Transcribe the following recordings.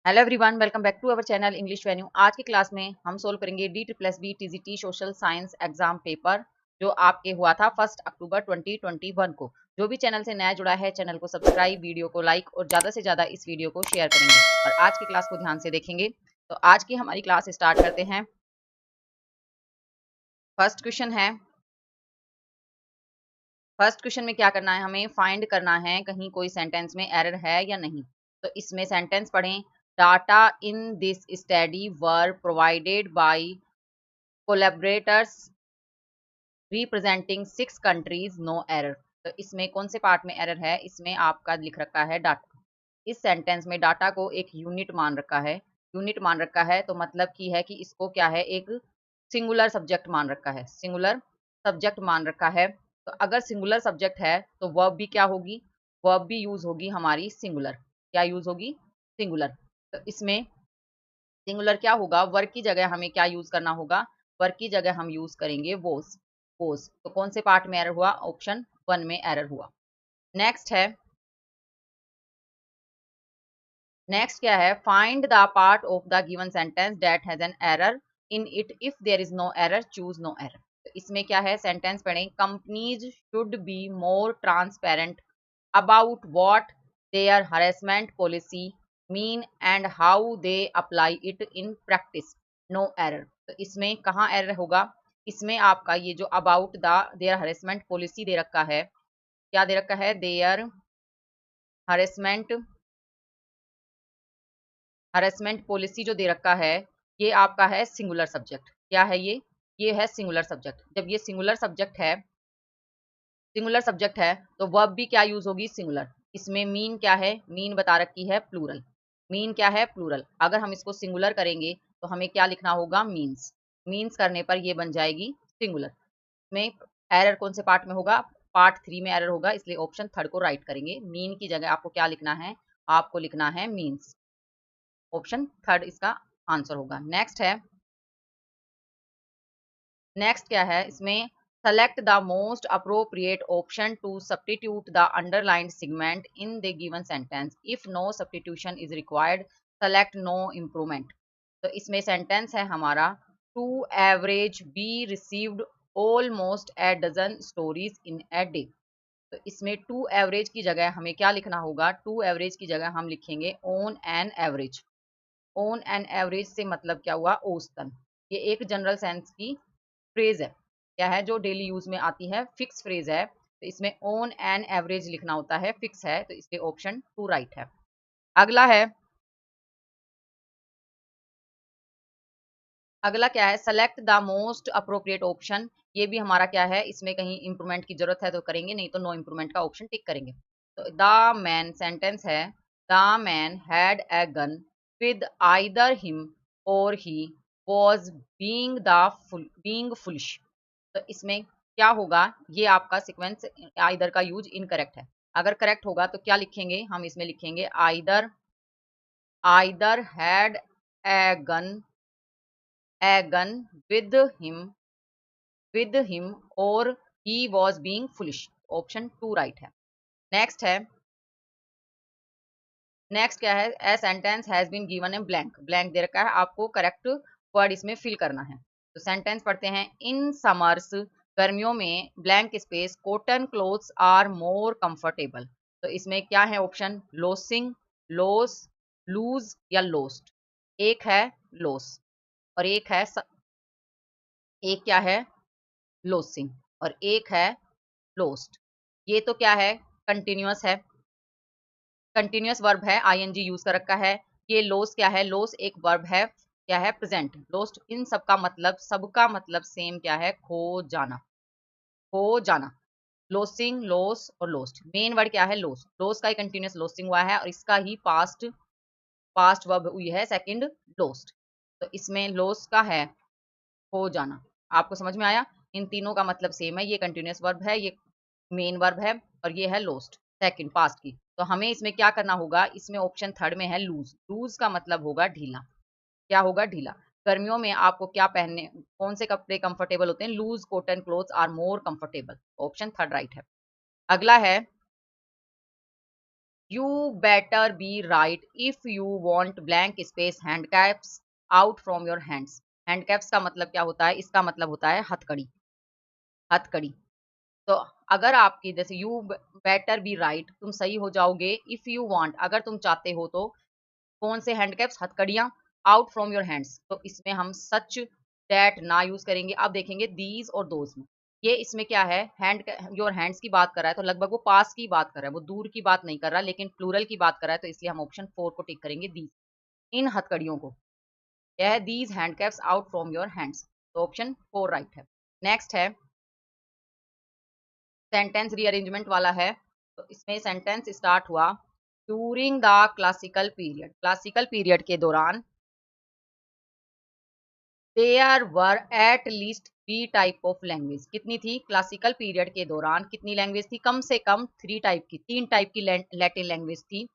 Hello everyone, welcome back to our channel English venue. आज की class में हम सोल्व करेंगे D+B TGT social science exam paper जो आपके हुआ था 1 अक्टूबर 2021 को। जो भी चैनल से नया जुड़ा है चैनल को सब्सक्राइब, वीडियो को लाइक और ज़्यादा से ज़्यादा इस वीडियो को शेयर करेंगे और आज की क्लास को ध्यान से देखेंगे। तो आज की हमारी क्लास स्टार्ट करते हैं। फर्स्ट क्वेश्चन है, फर्स्ट क्वेश्चन में क्या करना है, हमें फाइंड करना है कहीं कोई सेंटेंस में एरर है या नहीं। तो इसमें सेंटेंस पढ़ें। Data in this study were provided by collaborators representing 6 countries, no error. तो इसमें कौन से पार्ट में एरर है, इसमें आपका लिख रखा है डाटा। इस सेंटेंस में डाटा को एक यूनिट मान रखा है। यूनिट मान रखा है तो मतलब की है कि इसको क्या है, एक सिंगुलर सब्जेक्ट मान रखा है। सिंगुलर सब्जेक्ट मान रखा है। तो अगर सिंगुलर सब्जेक्ट है तो वर्ब भी क्या होगी, वर्ब भी यूज होगी हमारी सिंगुलर। क्या यूज होगी, सिंगुलर। तो इसमें सिंगुलर क्या होगा, वर्क की जगह हमें क्या यूज करना होगा, वर्क की जगह हम यूज करेंगे वोज। वोज तो कौन से पार्ट में एरर हुआ, ऑप्शन 1 में एरर हुआ। नेक्स्ट है, नेक्स्ट क्या है, find the part of the given sentence that has an error in it, if there is no error choose no error. तो इसमें क्या है, सेंटेंस पढ़ें। Companies should be more transparent about what their harassment policy mean and how they apply it in practice, no error. तो इसमें कहाँ error होगा, इसमें आपका ये जो about the their harassment policy दे रखा है, क्या दे रखा है, देयर हरेसमेंट, हरेसमेंट पॉलिसी जो दे रखा है, ये आपका है सिंगुलर सब्जेक्ट। क्या है ये है सिंगुलर सब्जेक्ट। जब ये सिंगुलर सब्जेक्ट है, सिंगुलर सब्जेक्ट है तो वर्ब भी क्या यूज होगी, सिंगुलर। इसमें मीन क्या है, मीन बता रखी है प्लूरल। मीन क्या है, प्लूरल। अगर हम इसको सिंगुलर करेंगे तो हमें क्या लिखना होगा, मीन्स। मीन्स करने पर ये बन जाएगी सिंगुलर। में एरर कौन से पार्ट में होगा, पार्ट 3 में एरर होगा, इसलिए ऑप्शन 3 को राइट करेंगे। मीन की जगह आपको क्या लिखना है, आपको लिखना है मीन्स। ऑप्शन 3 इसका आंसर होगा। नेक्स्ट है, नेक्स्ट क्या है इसमें, select the most appropriate option to substitute the underlined segment in the given sentence, if no substitution is required select no improvement. तो इसमें सेंटेंस है हमारा, to average be received almost a dozen stories in a day. तो इसमें to average की जगह हमें क्या लिखना होगा, टू एवरेज की जगह हम लिखेंगे on an average. On an average से मतलब क्या हुआ, औसतन। ये एक जनरल सेंस की फ्रेज है, क्या है, जो डेली यूज में आती है, फिक्स फ्रेज है। तो इसमें ऑन एन एवरेज लिखना होता है, फिक्स है, तो इसलिए ऑप्शन 2 राइट है। अगला है, अगला क्या है, select the most appropriate option. ये भी हमारा क्या है, इसमें कहीं इंप्रूवमेंट की जरूरत है तो करेंगे, नहीं तो नो इंप्रूवमेंट का ऑप्शन टिक करेंगे। तो द मैन, सेंटेंस है, the man had a gun with either him और ही was being foolish। तो इसमें क्या होगा, ये आपका सीक्वेंस आइदर का यूज इनकरेक्ट है। अगर करेक्ट होगा तो क्या लिखेंगे, हम इसमें लिखेंगे either, either had a gun, a gun with him, with him और he was being foolish. Option 2 right है। नेक्स्ट है, नेक्स्ट क्या है, a sentence has been given a blank. Blank दे रखा है, आपको करेक्ट वर्ड इसमें फिल करना है। तो सेंटेंस पढ़ते हैं। इन समर्स, गर्मियों में, blank space cotton clothes are more comfortable. तो इसमें क्या है ऑप्शन, लोसिंग, लोस, लूज या लोस्ट। एक है लोस और एक है एक क्या है, लोसिंग और एक है लोस्ट। ये तो क्या है, कंटिन्यूअस है, कंटिन्यूअस वर्ब है, आईएनजी यूज कर रखा है। ये लोस क्या है, लोस एक वर्ब है, क्या है, प्रेजेंट। लोस्ट, इन सबका मतलब सेम क्या है, खो जाना, खो जाना। लोसिंग, लोस और लोस्ट, मेन वर्ड क्या है, लोस। लोस का ही कंटिन्यूअस लोसिंग हुआ है और इसका ही पास्ट, पास्ट वर्ब हुई है सेकंड, लोस्ट। तो इसमें लोस का है खो जाना। आपको समझ में आया, इन तीनों का मतलब सेम है। ये कंटिन्यूअस वर्ब है, ये मेन वर्ब है और ये है लोस्ट, सेकंड पास्ट की। तो हमें इसमें क्या करना होगा, इसमें ऑप्शन 3 में है लूज। लूज का मतलब होगा ढीला। क्या होगा, ढीला। गर्मियों में आपको क्या पहनने, कौन से कपड़े कंफर्टेबल होते हैं, loose cotton clothes are more comfortable. Option 3 right है। अगला है, you better be right if you want blank space handcuffs out from your hands. Handcuffs का मतलब क्या होता है? इसका मतलब होता है हथकड़ी। हथकड़ी। तो अगर आपकी जैसे यू बेटर बी राइट, तुम सही हो जाओगे, इफ यू वांट, अगर तुम चाहते हो तो, कौन से हैंडकैप्स? हथकड़ियां, आउट फ्रॉम योर हैंड्स। तो इसमें हम सच, दैट ना यूज करेंगे। अब देखेंगे दीज और दोज में। ये इसमें क्या है? हैंड योर हैंड्स की बात कर रहा है, तो लगभग वो पास की बात कर रहा है, वो दूर की बात नहीं कर रहा, लेकिन प्लूरल की बात कर रहा है, तो इसलिए हम ऑप्शन 4 को टिक करेंगे, दीज, इन हथकड़ियों को। यह है these handcuffs out from your hands, तो ऑप्शन 4 राइट है। नेक्स्ट है सेंटेंस रीअरेंजमेंट वाला है। तो इसमें सेंटेंस स्टार्ट हुआ during the classical period. Classical period के दौरान there were at least 3 type of language. कितनी थी? क्लासिकल पीरियड के दौरान कितनी लैंग्वेज थी? कम से कम 3 टाइप की, 3 टाइप की लैटिन लैंग्वेज थी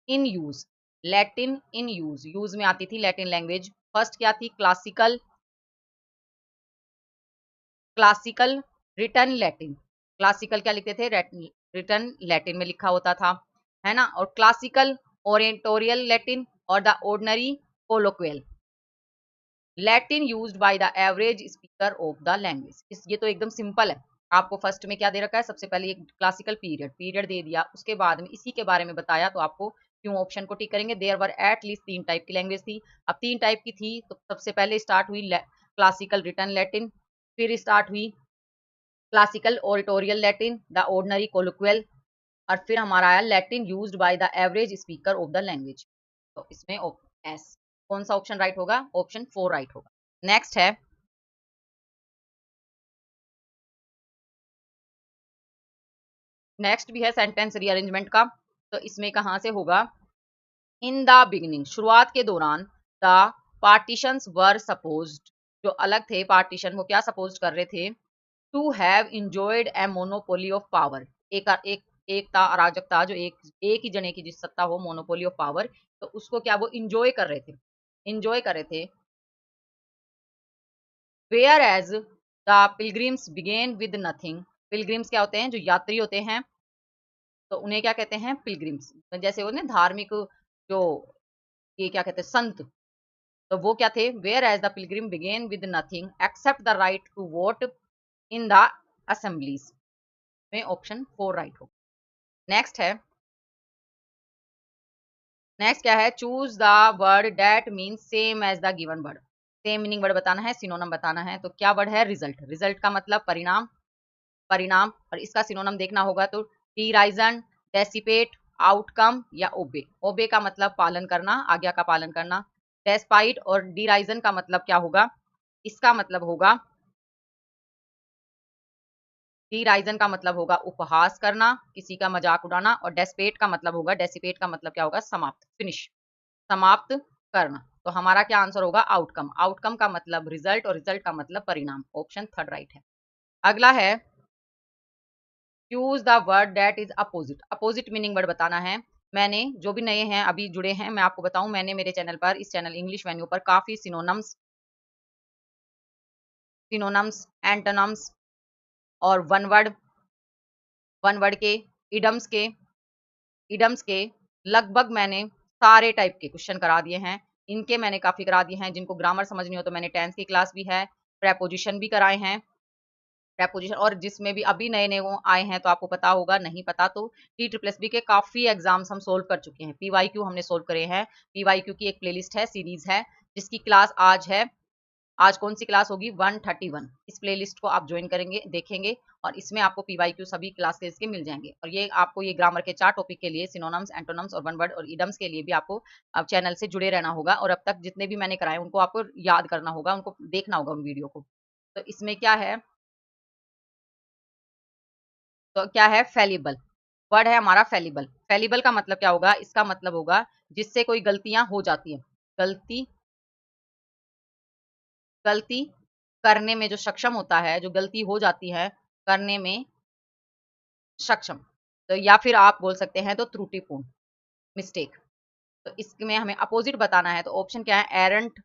in use. Latin in use, use में आती थी लैटिन लैंग्वेज। फर्स्ट क्या थी? Classical, classical return Latin. Classical क्या लिखते थे? रिटर्न लैटिन में लिखा होता था, है ना। और क्लासिकल ओरिएंटोरियल लैटिन और the ordinary colloquial Latin used by the average speaker of the language. ये तो एकदम सिंपल है। आपको फर्स्ट में क्या दे रखा है? सबसे पहले एक क्लासिकल पीरियड, पीरियड दे दिया, उसके बाद में इसी के बारे में बताया, तो आपको क्यों ऑप्शन को टिक करेंगे। There were at least 3 type की लैंग्वेज थी। अब 3 टाइप की थी, तो सबसे पहले स्टार्ट हुई क्लासिकल रिटर्न लैटिन, फिर स्टार्ट हुई क्लासिकल ओरिटोरियल लैटिन, द ऑर्डिनरी कोलोक्वियल, और फिर हमारा आया Latin used by the average speaker of the language. तो इसमें एस, कौन सा ऑप्शन राइट होगा? ऑप्शन 4 राइट होगा। नेक्स्ट है नेक्स्ट भी है सेंटेंस रीअरेंजमेंट का। तो इसमें कहां से होगा? इन द बिगिनिंग, शुरुआत के दौरान, द पार्टीशंस वर सपोज्ड, जो अलग थे पार्टीशन, वो क्या सपोज कर रहे थे? To have enjoyed a monopoly of power. एक एक था, अराजकता, जो एक ही जने की जिस सत्ता हो, मोनोपोली ऑफ पावर, तो उसको क्या वो इंजॉय कर रहे थे, इंजॉय कर रहे थे। Whereas the pilgrims began with nothing. Pilgrims क्या होते हैं? जो यात्री होते हैं, तो उन्हें क्या कहते हैं? पिलग्रिम्स। जैसे वो ना धार्मिक, जो ये क्या कहते हैं, संत, तो वो क्या थे? Whereas the pilgrim began with nothing except the right to vote in the assemblies, में ऑप्शन 4 राइट हो। नेक्स्ट है, नेक्स्ट क्या है? Choose the word that mean same as the given word. Same meaning word बताना है, synonym बताना है। तो क्या वर्ड है? रिजल्ट। रिजल्ट का मतलब परिणाम, परिणाम, और इसका सिनोनम देखना होगा तो टीराइजन, डेसिपेट, आउटकम या ओबे। ओबे का मतलब पालन करना, आज्ञा का पालन करना। डेस्पाइट और डीराइजन का मतलब क्या होगा? इसका मतलब होगा, डीराइजन का मतलब होगा उपहास करना, किसी का मजाक उड़ाना, और डेस्पेट का मतलब होगा, डेसिपेट का मतलब क्या होगा? समाप्त, फिनिश, समाप्त करना। तो हमारा क्या आंसर होगा? आउटकम। आउटकम का मतलब रिजल्ट, और रिजल्ट का मतलब परिणाम। ऑप्शन 3 राइट है। अगला है choose the word that is opposite. Opposite meaning word बताना है। मैंने, जो भी नए हैं अभी जुड़े हैं, मैं आपको बताऊं, मैंने मेरे चैनल पर, इस चैनल इंग्लिश वेन्यू पर, काफी सिनोनम्स, सिनोनम्स, एंटोनम्स और वन वर्ड के, इडम्स के, इडम्स के लगभग मैंने सारे टाइप के क्वेश्चन करा दिए हैं। इनके मैंने काफी करा दिए हैं। जिनको ग्रामर समझनी हो तो मैंने टेंस की क्लास भी है, प्रेपोजिशन भी कराए हैं, प्रेपोजिशन, और जिसमें भी अभी नए नए वो आए हैं तो आपको पता होगा, नहीं पता तो टी ट्रिपल एस बी के काफी एग्जाम्स हम सोल्व कर चुके हैं। पीवाईक्यू हमने सोल्व करे हैं। पीवाईक्यू की एक प्लेलिस्ट है, सीरीज है, जिसकी क्लास आज है। आज कौन सी क्लास होगी? 131। इस प्लेलिस्ट को आप ज्वाइन करेंगे, देखेंगे, और इसमें आपको पीवाईक्यू सभी क्लासेस के मिल जाएंगे। और ये आपको, ये ग्रामर के 4 टॉपिक के लिए, सिनोनम्स, एंटोनम्स और वन वर्ड और इडम्स के लिए भी आपको अब चैनल से जुड़े रहना होगा। और अब तक जितने भी मैंने कराए उनको आपको याद करना होगा, उनको देखना होगा, उन वीडियो को। तो इसमें क्या है? तो क्या है? फेलिबल वर्ड है हमारा, फेलिबल। फेलिबल का मतलब क्या होगा? इसका मतलब होगा जिससे कोई गलतियां हो जाती हैं, गलती, गलती करने में जो सक्षम होता है, जो गलती हो जाती है करने में सक्षम। तो या फिर आप बोल सकते हैं तो त्रुटिपूर्ण, मिस्टेक। तो इसमें हमें अपोजिट बताना है, तो ऑप्शन क्या है? एरंट,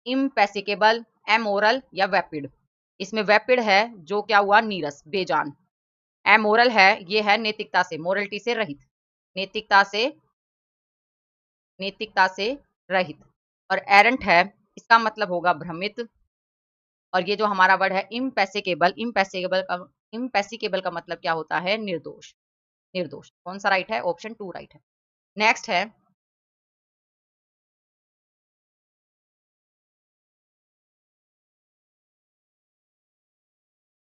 इम्पेसिकेबल, एमोरल या वेपिड। इसमें वेपिड है, जो क्या हुआ? नीरस, बेजान। एमोरल है, ये है नैतिकता से, मोरलिटी से रहित, नैतिकता से नैतिकता से रहित। और एरंट है, इसका मतलब होगा भ्रमित। और ये जो हमारा वर्ड है इम्पेसिकेबल, इम्पेसिकेबल का मतलब क्या होता है? निर्दोष। निर्दोष कौन सा राइट है? ऑप्शन 2 राइट है। नेक्स्ट है,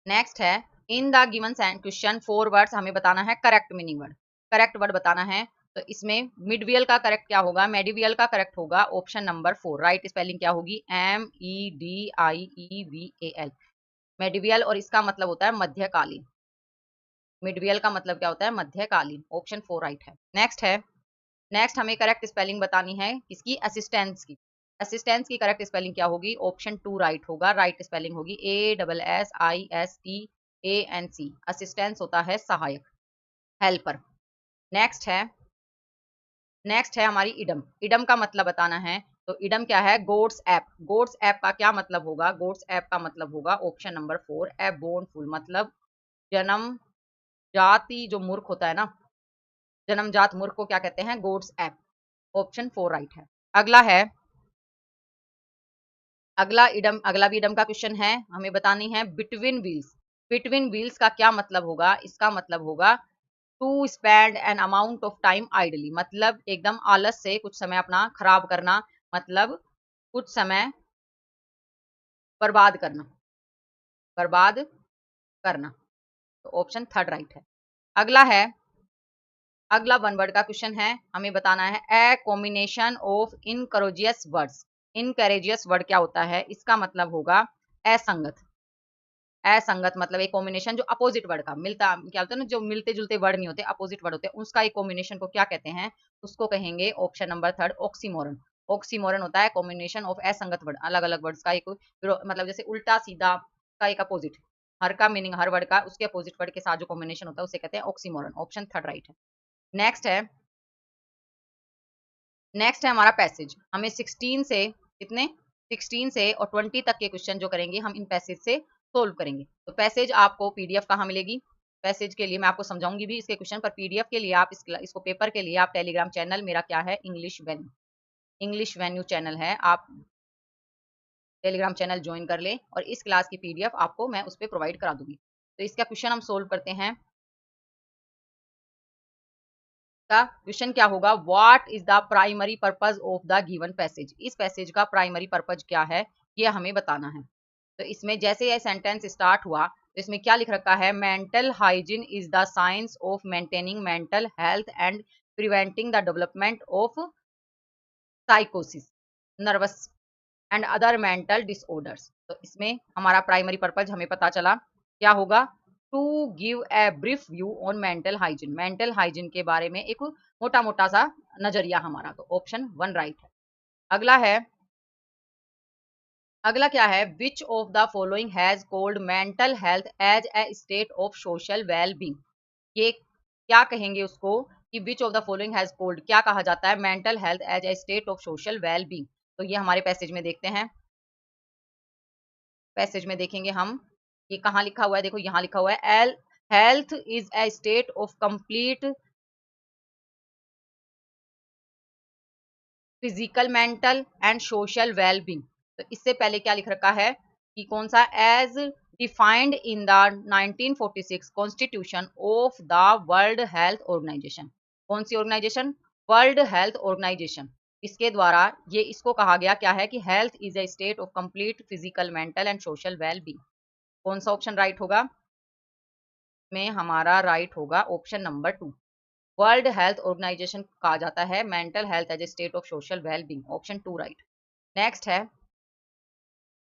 नेक्स्ट है इन द गिवन क्वेश्चन 4 वर्ड्स हमें बताना है correct meaning word, correct word बताना है। तो इसमें मिडवियल का करेक्ट क्या होगा? मेडिवियल का करेक्ट होगा ऑप्शन नंबर 4। राइट स्पेलिंग क्या होगी? MEDIEVAL, medieval. और इसका मतलब होता है मध्यकालीन। मिडवियल का मतलब क्या होता है? मध्यकालीन। ऑप्शन 4 राइट है। नेक्स्ट है, नेक्स्ट हमें करेक्ट स्पेलिंग बतानी है किसकी? असिस्टेंस की। असिस्टेंस की करेक्ट स्पेलिंग क्या होगी? ऑप्शन 2 राइट होगा। राइट स्पेलिंग होगी ASSISTANC। असिस्टेंस होता है सहायक, हेल्पर। नेक्स्ट है, नेक्स्ट है हमारी इडम। इडम का मतलब बताना है। तो इडम क्या है? Gods app. गोड्स ऐप का क्या मतलब होगा? गोड्स ऐप का मतलब होगा ऑप्शन नंबर 4 ए बोर्न फुल, मतलब जन्म जाति जो मूर्ख होता है ना, जन्मजात मूर्ख को क्या कहते हैं? Gods app. ऑप्शन 4 राइट है। अगला है, अगला इडम, अगला भी इडम का क्वेश्चन है, हमें बतानी है बिटवीन व्हील्स। बिटवीन व्हील्स का क्या मतलब होगा? इसका मतलब होगा to spend an amount of time idly, मतलब एकदम आलस से कुछ समय अपना खराब करना, मतलब कुछ समय बर्बाद करना, बर्बाद करना। तो ऑप्शन 3 राइट है। अगला है, अगला वन वर्ड का क्वेश्चन है, हमें बताना है a combination of encouraging words. Encouraging word क्या होता है? इसका मतलब होगा असंगत। असंगत मतलब एक कॉम्बिनेशन जो अपोजिट वर्ड का मिलता, क्या होता है ना, जो मिलते जुलते वर्ड नहीं होते, अपोजिट वर्ड होते हैं, उसका एक कॉम्बिनेशन को क्या कहते हैं? उसको कहेंगे ऑप्शन नंबर 3 ऑक्सीमोरन। ऑक्सीमोरन होता है कॉम्बिनेशन ऑफ असंगत वर्ड, अलग अलग वर्ड्स का एक मतलब जैसे उल्टा सीधा का एक अपोजिट, हर का मीनिंग हर वर्ड का उसके अपोजिट वर्ड के साथ जो कॉम्बिनेशन होता है उसे कहते हैं ऑक्सीमोरन। ऑप्शन 3 राइट है। नेक्स्ट है, नेक्स्ट है हमारा पैसेज। हमें 16 से कितने, 16 से और 20 तक के क्वेश्चन जो करेंगे हम इन पैसेज से सोल्व करेंगे। तो पैसेज आपको पीडीएफ कहाँ मिलेगी? पैसेज के लिए मैं आपको समझाऊंगी भी इसके क्वेश्चन, पर पीडीएफ के लिए आप इसको पेपर के लिए आप टेलीग्राम चैनल मेरा क्या है? English venue, English venue channel है, आप टेलीग्राम चैनल ज्वाइन कर ले और इस क्लास की पीडीएफ आपको मैं उस पर प्रोवाइड करा दूंगी। तो इसका क्वेश्चन हम सोल्व करते हैं। का क्वेश्चन क्या होगा? What is the primary purpose of the given passage. इस पैसेज का प्राइमरी पर्पज क्या है ये हमें बताना है। तो इसमें जैसे यह सेंटेंस स्टार्ट हुआ तो इसमें क्या लिख रखा है? Mental hygiene is the science of maintaining mental health and preventing the development of साइकोसिस, nervous and other mental disorders. तो इसमें हमारा प्राइमरी पर्पज हमें पता चला क्या होगा? To give a brief view on mental hygiene, mental hygiene के बारे में एक मोटा मोटा सा नजरिया हमारा। तो ऑप्शन 1 राइट है। अगला है, अगला क्या है? Which of the following has called mental health as a state of social well being. ये क्या कहेंगे उसको कि which of the following has called, क्या कहा जाता है mental health as a state of social well being? तो ये हमारे पैसेज में देखते हैं, पैसेज में देखेंगे हम, ये कहाँ लिखा हुआ है? देखो यहाँ लिखा हुआ है L health is a state of complete physical mental and social well being. तो इससे पहले क्या लिख रखा है कि कौन सा? As defined in the 1946 constitution of the world health organization. कौन सी ऑर्गेनाइजेशन? World health organization. इसके द्वारा ये इसको कहा गया क्या है कि health is a state of complete physical mental and social well being. कौन सा ऑप्शन राइट होगा? में हमारा राइट होगा option number 2। World health organization कहा जाता है mental health as a state of social well being. Option 2 right. Next है,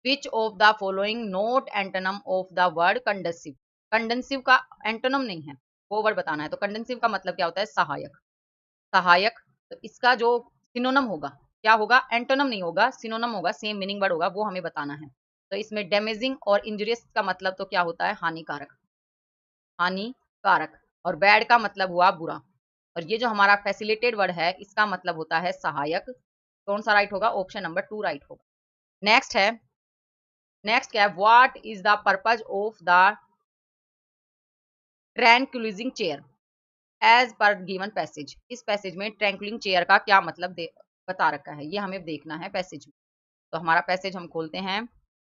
which of the following note antonym of the word कंडसिव। कंडेंसिव का एंटोनम नहीं है, वो वर्ड बताना है। तो कंडेंसिव का मतलब क्या होता है? सहायक, सहायक। तो इसका जो सिनोनम होगा क्या होगा? एंटोनम नहीं होगा, सिनोनम होगा, सेम मीनिंग वर्ड होगा, वो हमें बताना है। तो इसमें डैमेजिंग और इंजurious का मतलब तो क्या होता है? हानिकारक, हानिकारक। और बैड का मतलब हुआ बुरा। और ये जो हमारा फैसिलिटेड वर्ड है इसका मतलब होता है सहायक। कौन सा राइट होगा? ऑप्शन नंबर 2 राइट होगा। नेक्स्ट है, नेक्स्ट क्या है? What is the purpose of the tranquillising chair as per given passage. इस पैसेज में ट्रैंक्विलिंग चेयर का क्या मतलब बता रखा है, ये हमें देखना है पैसेज में। तो हमारा पैसेज हम खोलते हैं।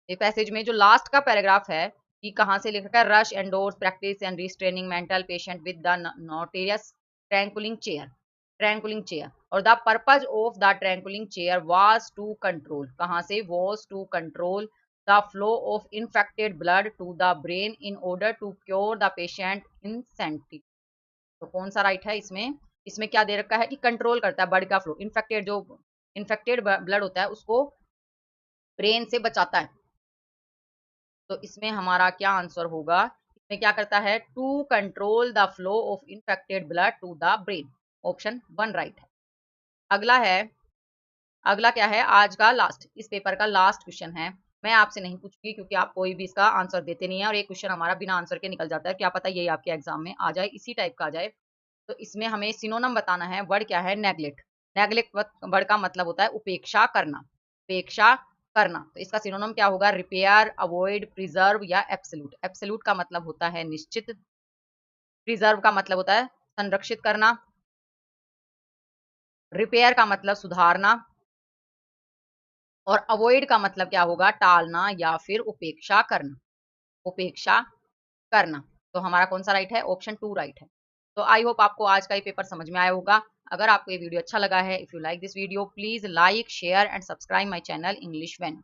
ये पैसेज में जो लास्ट का पैराग्राफ है कि कहाँ से लिखा है, Rush endorse practice and restraining mental patient with the notorious tranquillising chair और the purpose of the tranquillising chair was to control, कहाँ से, was to control the flow of infected blood to the brain in order to cure the patient insanity. तो कौन सा right है इसमें? इसमें क्या दे रखा है कि कंट्रोल करता है ब्लड का फ्लो, इन्फेक्टेड ब्लड होता है उसको ब्रेन से बचाता है। तो इसमें हमारा क्या आंसर होगा? इसमें क्या करता है? To control the flow of infected blood to the brain. Option 1 right है। अगला है, अगला क्या है, आज का लास्ट, इस पेपर का लास्ट क्वेश्चन है। मैं आपसे नहीं पूछूंगी क्योंकि आप कोई भी इसका आंसर देते नहीं है और एक क्वेश्चन हमारा बिना आंसर के निकल जाता है, क्या पता यही आपके एग्जाम में आ जाए, इसी टाइप का आ जाए। तो इसमें हमें सिनोनिम बताना है। वर्ड क्या है? नेग्लेक्ट। नेग्लेक्ट वर्ड का मतलब होता है उपेक्षा करना, उपेक्षा करना। तो इसका सिनोनिम क्या होगा? रिपेयर, अवॉइड, प्रिजर्व या एब्सोल्यूट। एब्सोल्यूट का मतलब होता है निश्चित, प्रिजर्व का मतलब होता है संरक्षित करना, रिपेयर का मतलब सुधारना और अवॉइड का मतलब क्या होगा? टालना या फिर उपेक्षा करना, उपेक्षा करना। तो हमारा कौन सा राइट है? ऑप्शन 2 राइट है। तो आई होप आपको आज का ये पेपर समझ में आया होगा। अगर आपको ये वीडियो अच्छा लगा है, if you like this video please like, share and subscribe my channel English when.